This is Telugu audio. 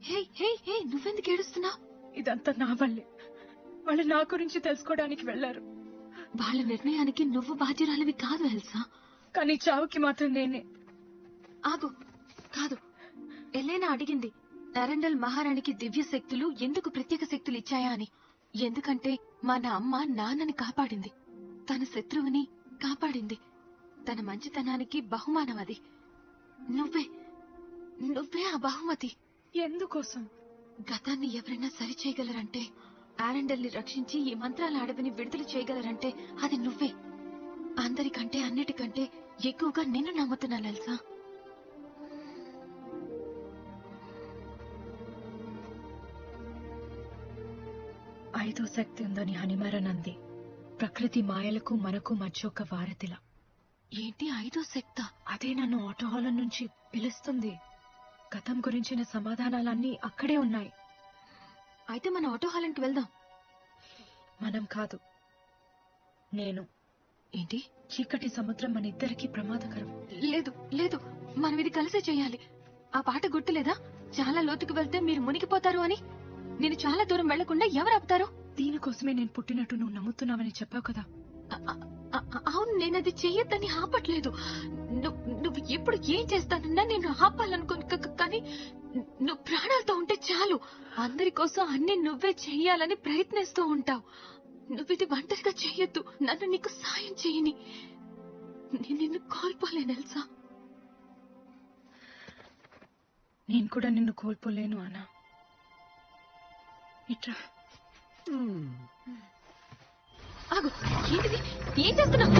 హే హే హే నువ్వెందుకు ఏడుస్తున్నావు? ఇదంతా నా వల్లే. వాళ్ళు నా గురించి తెలుసుకోవడానికి వెళ్లారు. వాళ్ళ నిర్ణయానికి నువ్వు బాధ్యురాలివి కాదు ఎల్సా. కానీ చావుకి మాత్రం నేనే. ఆగు. కాదు, ఎలైనా అడిగింది అరెండల్ మహారాణికి దివ్య శక్తులు ఎందుకు ప్రత్యేక శక్తులు ఇచ్చాయా అని. ఎందుకంటే మన అమ్మ నాన్నని కాపాడింది, తన శత్రువుని కాపాడింది. తన మంచితనానికి బహుమానం అది. నువ్వే నువ్వే ఆ బహుమతి. ఎందుకోసం? గతాన్ని ఎవరైనా సరిచేయగలరంటే, ఆరెండల్ ని రక్షించి ఈ మంత్రాల అడవిని విడుదల చేయగలరంటే అది నువ్వే. అందరికంటే అన్నిటికంటే ఎక్కువగా నిన్ను నమ్ముతున్నా ఎల్సా. ఐదో శక్తి ఉందని హనిమరన్ అంది. ప్రకృతి మాయలకు మనకు మధ్య ఒక వారధిలా. ఏంటి ఐదో శక్త? అదే నన్ను ఆటో హాల్ నుంచి పిలుస్తుంది. గతం గురించిన సమాధానాలన్నీ అక్కడే ఉన్నాయి. అయితే మన ఆటో హాల్కి వెళ్దాం. మనం కాదు, నేను. ఏంటి? చీకటి సముద్రం మన ఇద్దరికి ప్రమాదకరం. లేదు లేదు, మనం ఇది కలిసే చేయాలి. ఆ పాట గుర్తులేదా? చాలా లోతుకు వెళ్తే మీరు మునిగిపోతారు అని. నేను చాలా దూరం వెళ్లకుండా ఎవరు ఆపుతారు? దీనికోసమే నేను పుట్టినట్టు నువ్వు నమ్ముతున్నావని చెప్పావు కదా. అవును, నేనది చెయ్యొద్దని ఆపట్లేదు. నువ్వు ఎప్పుడు ఏం చేస్తానన్నా నేను ఆపాలనుకోను. కానీ నువ్వు ప్రాణాలతో ఉంటే చాలు. అందరి కోసం అన్ని నువ్వే చెయ్యాలని ప్రయత్నిస్తూ ఉంటావు. నువ్విది ఒంటరిగా చెయ్యొద్దు. నన్ను నీకు సాయం చేయని. నేను నిన్ను కోల్పోలేను ఎల్సా. నేను కూడా నిన్ను కోల్పోలేను అన్నా. ఇట్రా. ఆగు. ఏంటిది? ఏం చేస్తున్నావు?